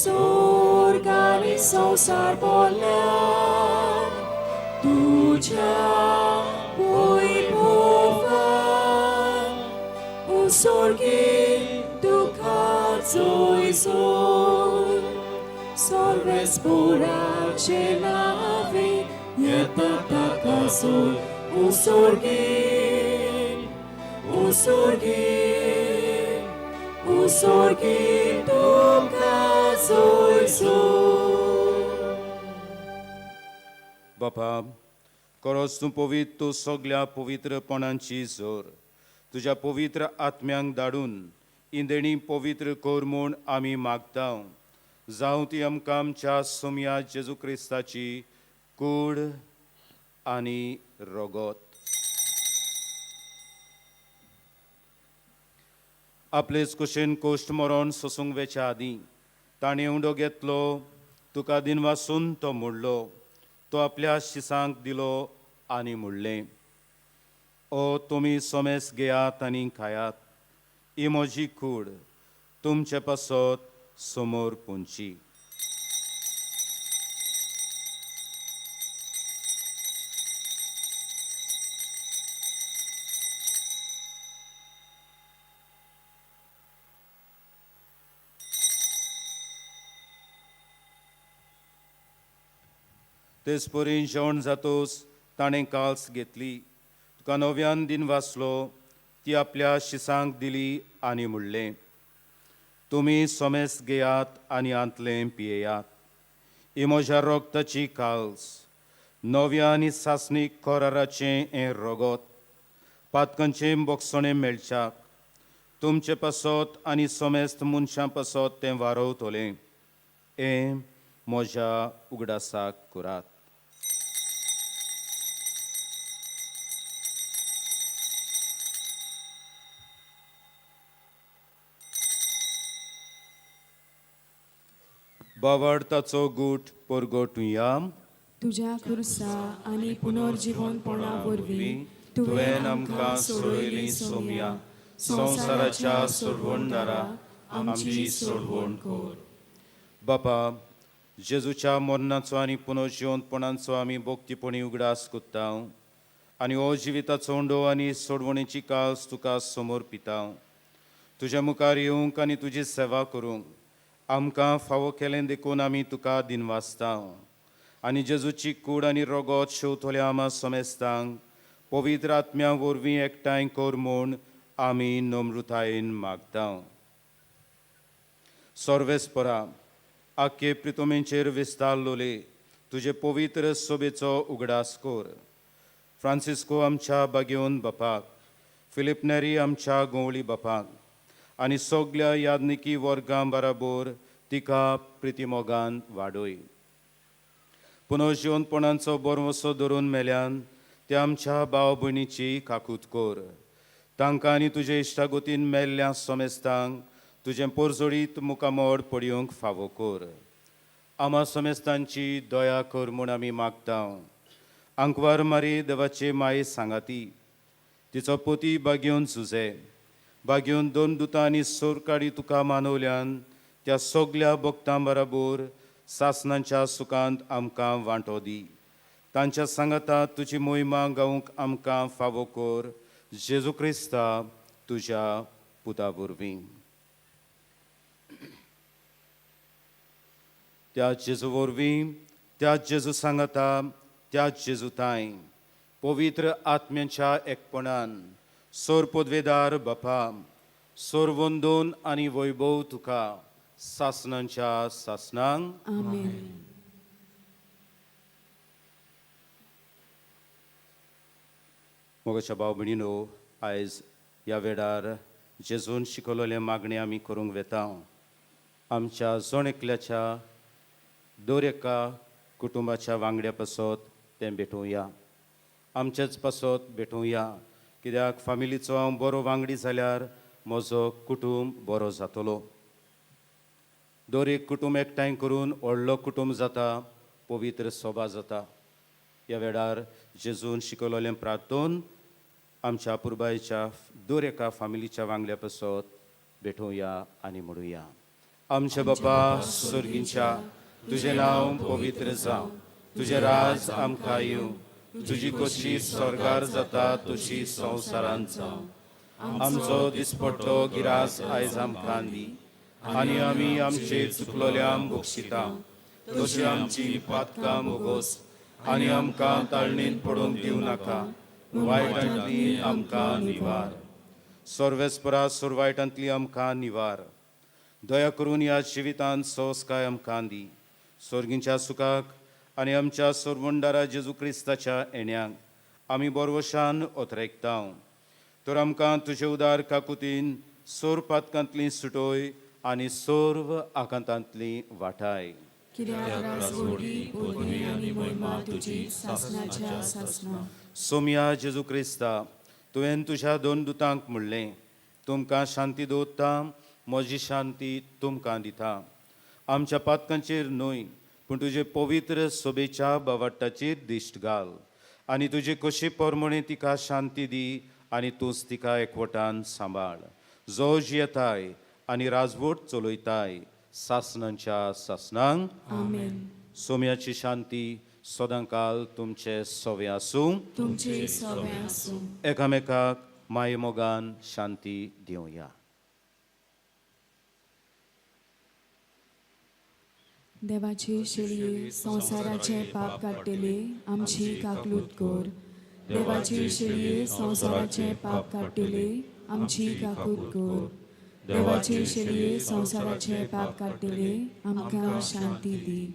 Sorgali संसार बोलल्यार तुझ्या वैभवान उसर्गी दुखाचो जोर सर्वेस्पोराचे नावे येता ताका सोर उसर्गी दुखाचो जोर. बापा, खरोच तूं पवित्र, तूं सगळ्या पवित्रपणांची जोर तुज्या पवित्र आत्म्यांक धाडून इंदेणी पवित्र कर म्हूण आमी मागता. जावं ती आमकां आमच्या सोम्या जेजू क्रिस्ताची कूड आनी रगत. आपलेच कुशीन कोश्ट मरण सोसूंक वेच्या आदीं ताणें उंडो घेतलो, तुका दिनवासून तो मोडलो, तो आपल्या शिसांक दिलो आनी म्हणलें, ओ तुमी सोमेस घेयात आनी खायात, ही म्हजी कूड तुमचे पासत समोर पोंची. तेच परी जेवण जातोच ताणें काल्स घेतली, तुका नव्यान दिन वाचलो, ती आपल्या शिसांक दिली आनी म्हणलें, तुमी सोमेस घेयात आनी आंतलें पियेयात, ही म्हज्या रोगताची काल्स, नव्या आनी सासणीक कोराराचें हें रगत, पातकांचें बोगसणें मेळच्याक तुमचे पासत आनी सोमेस्त मनशां पासत तें वारवतलें. हें म्हज्या उगडासाक करात. बावार्थाचो गूट परगटुया. तुझ्या खुर्सा आनी पुनर्जीवनपणा वरवीं तुवें आमकां सोडयली सोम्या, संवसाराच्या सोडवणदारा आमची सोडवण कर. बापा, जेजूच्या मरणाचो आनी पुनर्जीवनपणाचो आमी भोक्तीपणी उगडास कोत्ता आनी हो जिविताचो उंडो आनी सोडवणेची काल्स तुका समोर पिता. तुज्या मुखार येवंक आनी तुजी सेवा करूंक आमकां फावो केलें देखून आमी तुका दिनवासता आनी जेजूची कूड आनी रगत शेवतल्या आमा सोमेस्तांक पवित्र आत्म्या वरवीं एकठांय कर म्हूण आमी नम्रतायेन मागता. सर्वेस्परा, आख्खे प्रितोमेंचेर विस्तारलोले तुजे पवित्र सोबेचो उगडास कर. फ्रांसिस्को आमच्या बागेवन बापाक, फिलिप नेरी आमच्या गोवळी बापाक आनी सगळ्या यादनिकी वर्गां बराबर तिका प्रितीमोगान वाडय. पुनर्जीवनपणांचो बरवसो धरून मेल्यान त्या आमच्या भाव भयणीची काकूत कर. तांकां आनी तुजे इश्टागोतीन मेल्ल्या सोमेस्तांक तुजें पोरजोडीत मुखामोड पडयोंक फावो कर. आमा सोमेस्तांची दया कर म्हूण आमी मागता. आंकवार मारी देवाचे माये सांगाती, तिचो पोती बागेवन झुजे, बागेवन 2 दुतां आनी सोरकाडी तुका मानवल्यान त्या सगळ्या भक्तां बराबर सासणांच्या सुखांत आमकां वांटो दी. तांच्या सांगाताक तुजी मोहिमा गावूंक आमकां फावो कर. जेजू क्रिस्ता तुज्या पुता वरवीं. त्या जेजू वरवीं, त्या जेजू सांगाता, त्या जेजूताय पवित्र आत्म्याच्या एकपणान सोर पदवेदार बापा, सोर वंदन आनी वैभव तुका सासणांच्या सासणांक. आमेन. मोगाच्या भाव भयणीनो, आयज ह्या वेळार जेजून शिकवलेले मागणी आमी करूंक वेता. आमच्या जोण एकल्याच्या दर एका कुटुंबाच्या वांगड्या पासत तें भेटूया. आमचेच पासत भेटूया, कित्याक फामिलीचो हांव बरो वांगडी जाल्यार म्हजो कुटुंब बरो जातलो. दर एक कुटुंब एकठांय करून व्हडलो कुटुंब जाता, पवित्र सभा जाता. ह्या वेळार जेजून शिकवलेलें प्रार्थोन आमच्या पुरबायच्या दर एका फामिलीच्या वांगड्या पासत भेटूया आनी म्हणुया. आमचे बापा स्वर्गींच्या, तुझें नांव पवित्र जावं, तुझें राज आमकां येवं, तुजी खोशी स्वर्गार जाता तशी संवसारांत जावं. आमचो दिसपट्टो गिरास आयज आमकां दी, आनी आमी आमचे चुकलोल्यांक बक्षिता, तशी आमची पातकां मोगोस, आनी आमकां ताळणेंत पडूंक दिवं नाका, वायटांतली आमकां निवार. सर्वेस्परा सुरवायटांतली आमकां निवार. दया करून ह्या जिवितांत संस्कार आमकां दी. स्वर्गींच्या सुखाक आनी आमच्या सोरवंडारा जेजू क्रिस्ताच्या येण्याक आमी बोरवशान ओतरेकता. तर आमकां तुजे उदार काकुतीन सोर पातकांतली सुटोय आनी सोर्व आकांतांतली वाटाय. कित्याक राजवडी, पोरगी आनी महिमा तुजी सासणाच्या सासणा. सोम्या जेजू क्रिस्ता, तुवें तुज्या दोन दुतांक म्हणलें, तुमकां शांती दवरता, म्हजी शांती तुमकां दिता. आमच्या पातकांचेर न्हय, पूण तुजे पवित्र सोबेच्या बावाटाचेर दिश्ट घाल, आनी तुजे कशी परमणे तिका शांती दी, आनी तूंच तिका एकवटान सांबाळ. जोज येताय आनी राजवट चलयताय सासणांच्या सासणांक. आमेन. सोम्याची शांती सदांकाल तुमचे सोवे आसूं. तुमचे सवे आसूं. एकामेकाक माये मोगान शांती दिवया. देवाचे शेळये संसाराचे पाप काडटले आमची काकलूत कर. देवाचे शेळये संसाराचे पाप काडटले आमची काकूत कर. देवाचे शेळये संसाराचे पाप काडटले आमकां शांती दी.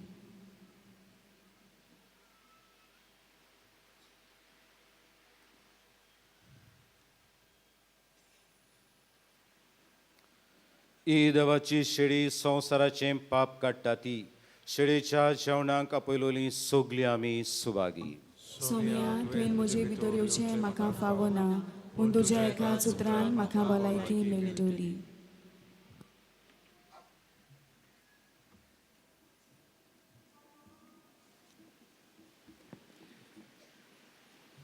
ही देवाची शेळी संवसाराचें पाप काडटा ती. शेळयेच्या जेवणाक आपयलोली सगलीं आमी सुभागी. सोम्या, तुवें म्हजे भितर येवचें म्हाका फावना, पूण तुज्या एकाच उतरान म्हाका भलायकी मेळटली.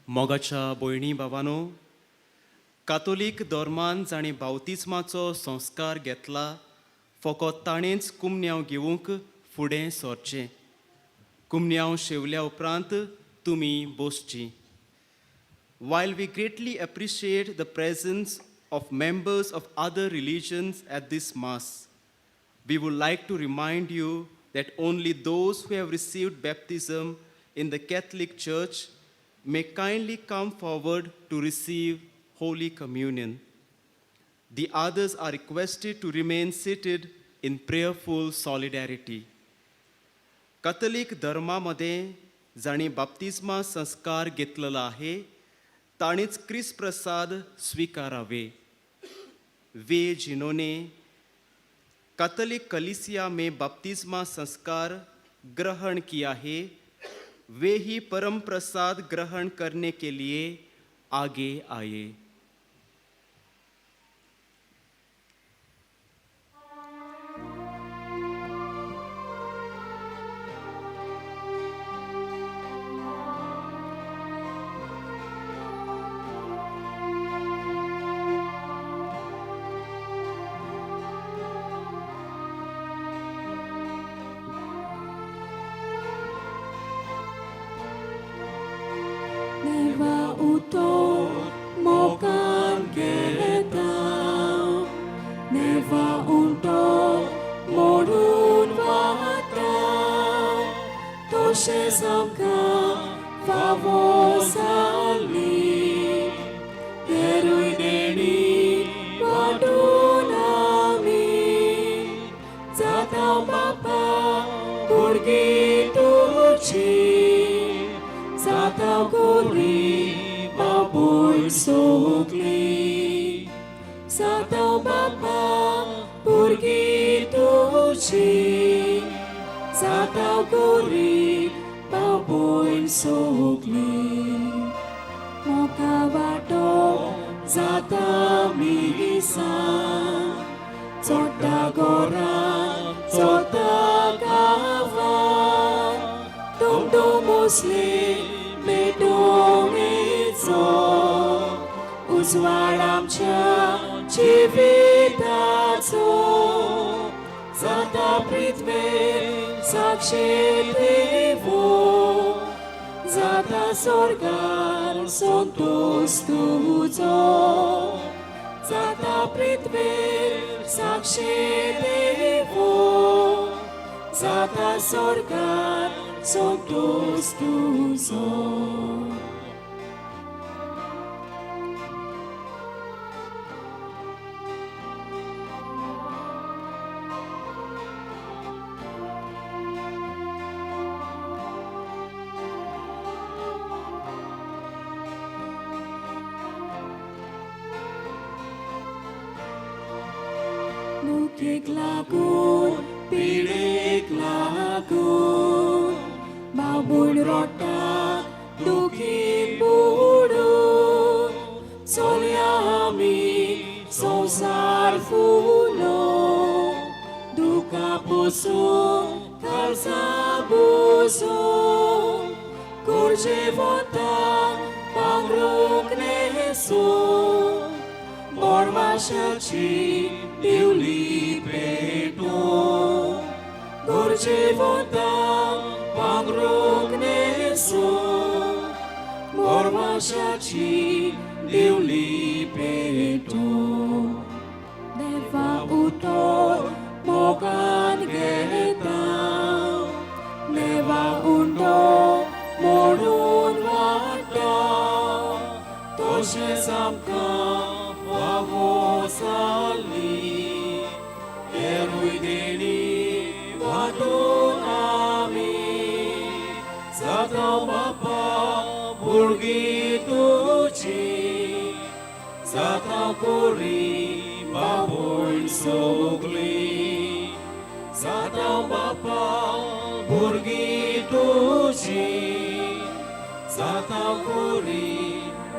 मोगाच्या भयणी भावानो, कातोलीक धर्मान जाणें बावतिस्माचो संस्कार घेतला, फकत ताणेंच कुमन्यांव घेवंक फुडें सरचें. कुमन्यांव शेवल्या उपरांत तुमी बसचीं. While we greatly appreciate the presence of members of other religions at this Mass, we would like to remind you that only those who have received baptism in the Catholic Church may kindly come forward to receive Holy Communion. The others are requested to remain seated in prayerful solidarity. Catholic धर्मामध्ये जाणी बाप्तिस्मा संस्कार घेतलेला आहे, ताणीच ख्रिस्त प्रसाद स्वीकारावे. वे जिन्होंने Catholic कलीसिया में बपतिस्मा संस्कार ग्रहण किया है, वे ही परम प्रसाद ग्रहण करने के लिए आगे आए. Zata gori baboi सगळी जाता बापा भुरगीं तुजी जाता गरीब बाबोय सगळी मोका वाटो जाता मिसां चोडटा गोरान चोता गांवां दोंगो मोसले बेडोळेचो उजवाड आमच्या जिविताचो जाता पृथ्वेर साक्षी देवो जाता स्वर्गार संतोष तुजो जाता पृथ्वेर साक्षी देवो जाता स्वर्गार संतोष तुजो मुखेक लागून पिडेक लागून बाबूड रोटा दुखीत बुडून चलया आमी संसार फुलो दुखा पोसून काळजा बुजून गोरजे वता पांगरूक नेसून बोरमाशाची दिवली पेटो गोरजे वता पांगरूक नेसो बोरमाशाची दिवली पेटो देवा उतर मोगान घेता देवा उंडो मोडून वाटा तशेंच आमकां वावो जाली एरूय देणी वाटून आमी जाता बापा भुरगीं तुजी जाता कोरी बाबूय सगळी जाता बापा भुरगीं तुजी जाता कोरी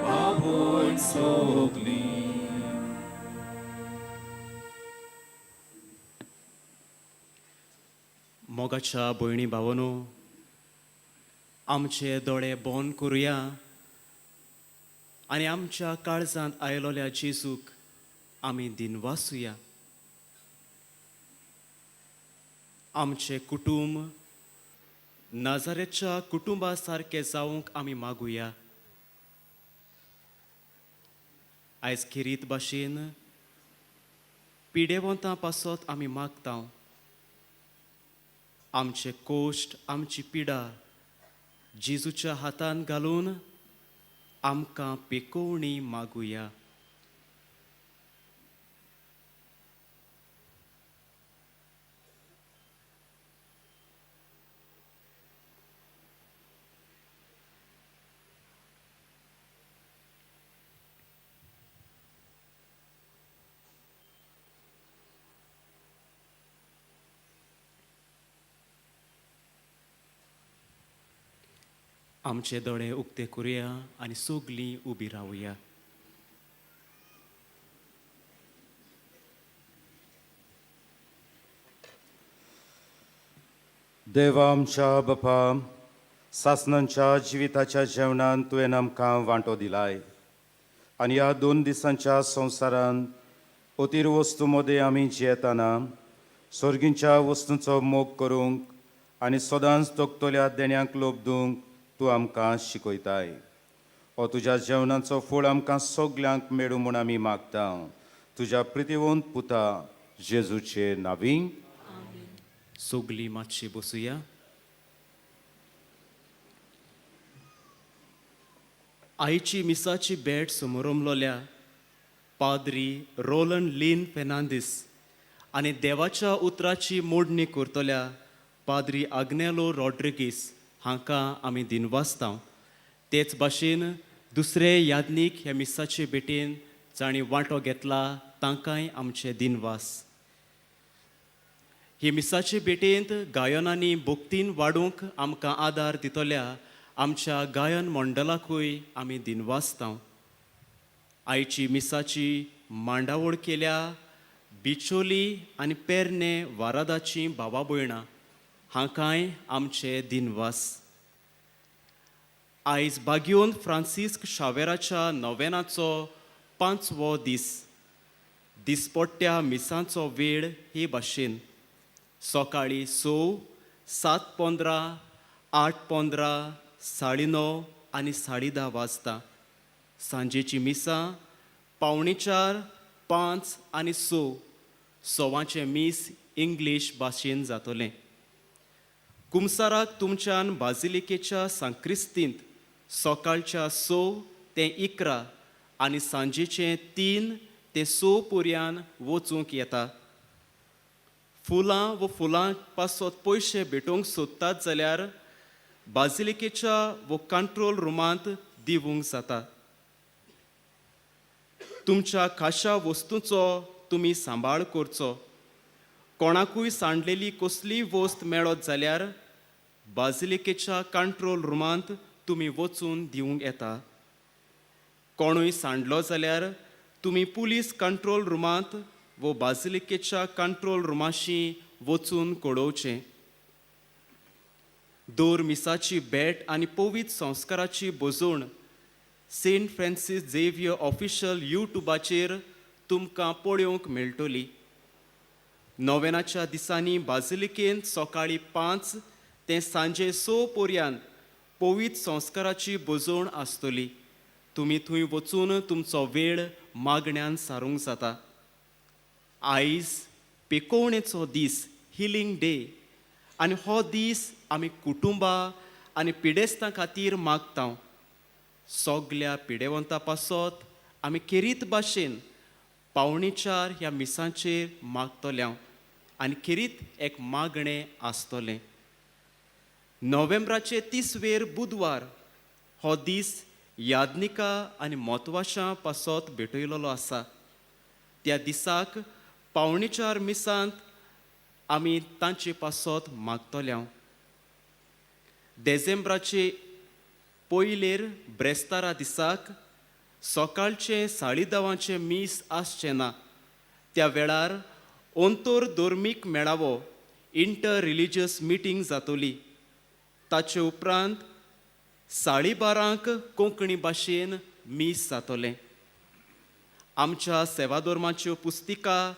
बाबूय सगळी मोगाच्या भयणी भावनो आमचे दोळे बंद करुया आनी आमच्या काळजांत आयलोल्या जेजूक आमी दिनवासुया आमचे कुटुंब नाजारेच्या कुटुंबा सारके जावंक आमी मागुया आयज खेरीत भाशेन पिडेवंतां पासत आमी मागता आमचे कोश्ट आमची पिडा जेजूच्या हातान घालून आमकां पेकोवणी मागुया आमचे दोळे उक्ते करुया आनी सगळीं उबी रावुया देवा आमच्या बापा सासणांच्या जिविताच्या जेवणान तुवें आमकां वांटो दिलाय आनी ह्या 2 दिसांच्या संवसारांत अतीर वस्तू मदें आमी जियेताना सर्गींच्या वस्तूंचो मोग करूंक आनी सदांच तोगतोल्या देण्यांक लोबदूंक तूं आमकां शिकयताय हो तुज्या जेवणाचो फळ आमकां सगल्यांक मेळूं म्हूण आमी मागता तुज्या प्रितीवंत पुता जेजूचे नांवी सगळीं मातशी बसुया आयची मिसाची भेट समोरमलोल्या पाद्री रोलंड लिन फेर्नांदीस आनी देवाच्या उतराची मोडणी करतल्या पाद्री आग्नेलो रॉड्रिगीस हांकां आमी दिनवासता तेच भाशेन दुसरे यादनीक ह्या मिसाचे भेटेन जाणी वांटो घेतला तांकांय आमचे दिनवास. हे मिसाचे भेटेंत गायनांनी भोक्तीन वाडूंक आमकां आदार दितल्या आमच्या गायन मंडळाकूय आमी दिनवासतांव. आयची मिसाची मांडावळ केल्या बिचोली आनी पेरने वारादाची भावा भयणां हांकांय आमचे दिनवास. आयज बागयोन फ्रांसिस्क शावेराच्या नोवेनाचो 5वो दीस. दिसपट्ट्या मिसांचो वेळ हे भाशेन सकाळी 6, 7:15, 8:15, 9:30 आनी 10:30 वाजता. सांजेची मिसां 4:45, 5 आनी 6 सवांचे मीस इंग्लीश भाशेन जातलें. कुमसाराक तुमच्यान बाजिलिकेच्या सांक्रिस्तींत सकाळच्या 6 ते 11 आनी सांजेचे 3 ते 6 पर्यान वचूंक येता. फुलां व फुलां पासत पयशे भेटोवंक सोदतात जाल्यार बाजिलिकेच्या व कंट्रोल रुमांत दिवंक जाता. तुमच्या खाशा वस्तूंचो तुमी सांबाळ करचो. कोणाकूय सांडलेली कसलीय वस्त मेळत जाल्यार बाजिलिकेच्या कंट्रोल रुमांत तुमी वचून दिवंक येता. कोणूय सांडलो जाल्यार तुमी पुलीस कंट्रोल रुमांत व बाजिलिकेच्या कंट्रोल रुमाशी वचून कळोवचें. दर मिसाची भेट आनी पवित्र संस्काराची बजवण सेंट फ्रांसीस झेवियर ऑफिशियल यूट्यूबाचेर तुमकां पळोवंक मेळटली. नोवेनाच्या दिसांनी बाजिलिकेंत सकाळी 5 ते सांजे 6 पर्यंत पवित्र संस्काराची बजवण आसतली. तुमी थंय वचून तुमचो वेळ मागण्यांत सारूंक जाता. आयज पेकोवणेचो दीस, हिलिंग डे, आनी हो दीस आमी कुटुंबां आनी पिडेस्तां खातीर मागतांव. सगल्या पिडेवंतां पासत आमी खेरीत भाशेन 4:45 ह्या मिसांचेर मागतल्यांव आनी खेरीत एक मागणें आसतलें. नोव्हेंबराचे 30वेर बुधवार हो दीस यादनिका आनी म्हत्वाच्या पासत भेटयलेलो आसा. त्या दिसाक 4:45 मिसांत आमी तांचे पासत मागतल्यांव. डिसेंबराचे 1 ब्रेस्तारा दिसाक सकाळचे 10:30 मीस आसचें ना. त्या वेळार अंतर धर्मीक मेळावो इंटर रिलिजियस मिटींग जातली. ताचे उपरांत 12:30 कोंकणी भाशेन मीस जातलें. आमच्या सेवाधर्माच्यो पुस्तिका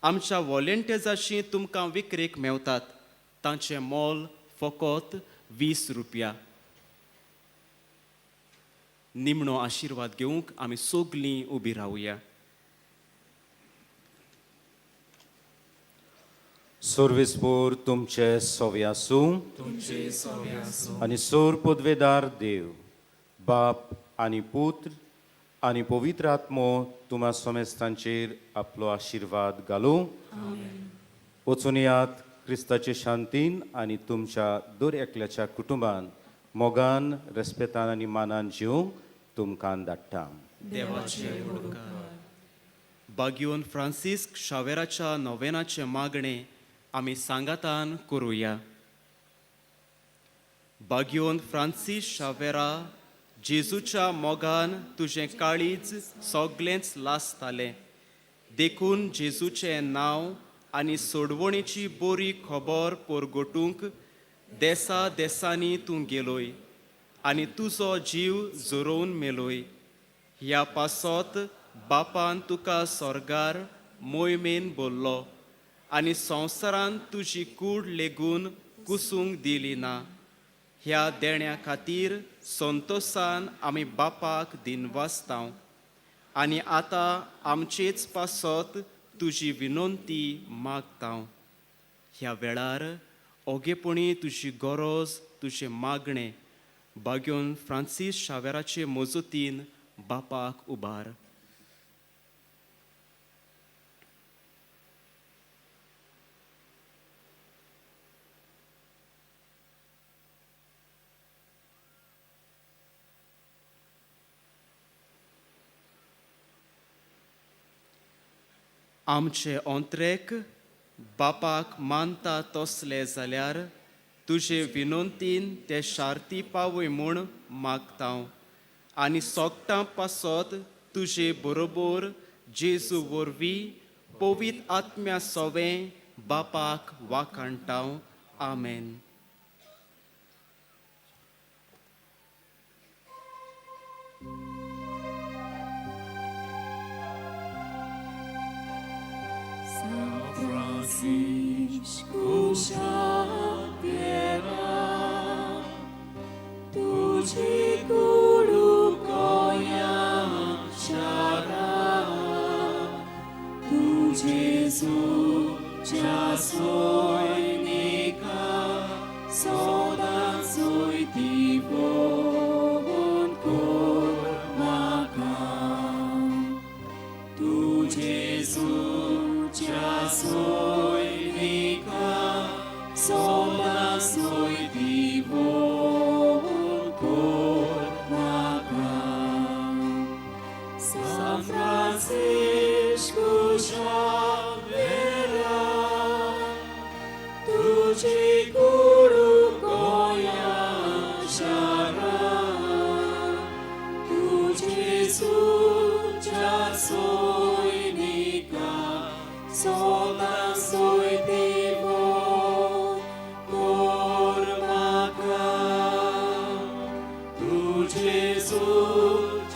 आमच्या वॉलेंटियर्सांची तुमकां विक्रेक मेवतात. तांचें मोल फकत 20 रुपया. निमणो आशिर्वाद घेवंक आमी सगलीं उबी रावया. सर्वेस्पोर तुमचे सोवे आसूं आनी सोर पदवेदार देव बाप आनी पुत्र आनी पवित्र आत्मो तुमा सोमेस्तांचेर आपलो आशिर्वाद घालूं. वचून यात क्रिस्ताचे शांतीन आनी तुमच्या दर एकल्याच्या कुटुंबान मोगान, रेस्पेतान आनी मानान जिवंक तुमकां धाडटा. देवाचे उपकार. बागयोन फ्रांसिस्क शावेराच्या नोवेनाचे मागणें आमी सांगातान करुया. बागयोन फ्रांसीस शावेरा, जेजूच्या मोगान तुजें काळीज सगळेंच लासतालें. देखून जेजूचें नांव आनी सोडवणेची बरी खबर परगटूंक देसा देसांनी तूं गेलोय आनी तुजो जीव जोरोवन मेलोय. ह्या पासत बापान तुका स्वर्गार मोहिमेन बोल्लो आनी संवसारांत तुजी कूड लेगून कुसूंक दिली ना. ह्या देण्या खातीर संतोशान आमी बापाक दिनवासतांव आनी आतां आमचेच पासत तुजी विनंती मागतांव. ह्या वेळार ओगेपणी तुजी गरज, तुजें मागणें बागयोन फ्रांसीस शावेराचे मजतीन बापाक उबार. आमचे ऑंत्रेक बापाक मानता तसले जाल्यार तुजे विनंतीन ते शार्ती पावय म्हूण मागतां आनी सोगटां पासत तुजे बरोबर जेजू वरवीं पवित्र आत्म्या सोवें बापाक वाखाणटां. आमेन. Francisco Xaviera, tuji guru goyang syara, tu Jesu jasoi nika, sodan soi divon kor makam, tu Jesu jasoi nika, sodan soi divon kor makam. St Francisco Xaviera, tuji guru goyang syara, tu Jesu jasoi nika, sodan soi divon kor makam, tu Jesu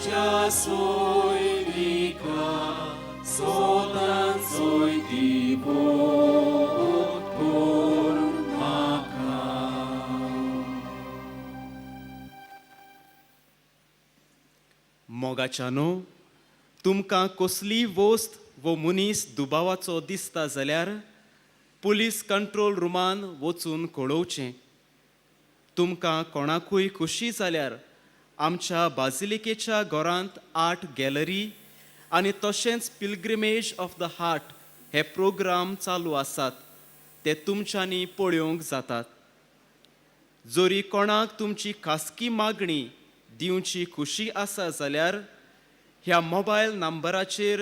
jasoi nika, sodan soi divon kor makam. मोगाच्यानो, तुमकां कसली वस्त वो मनीस दुबावाचो दिसता जाल्यार police control रुमान वचून कळोवचें. तुमकां कोणाकूय खुशी जाल्यार आमच्या बाजिलिकेच्या घरांत आर्ट गॅलरी आनी तशेंच पिलग्रिमेज ऑफ द हार्ट हे प्रोग्राम चालू आसात. ते तुमच्यांनी पळोवंक जातात. जोरी कोणाक तुमची खासगी मागणी दिवची खुशी आसा जाल्यार ह्या मोबायल नंबराचेर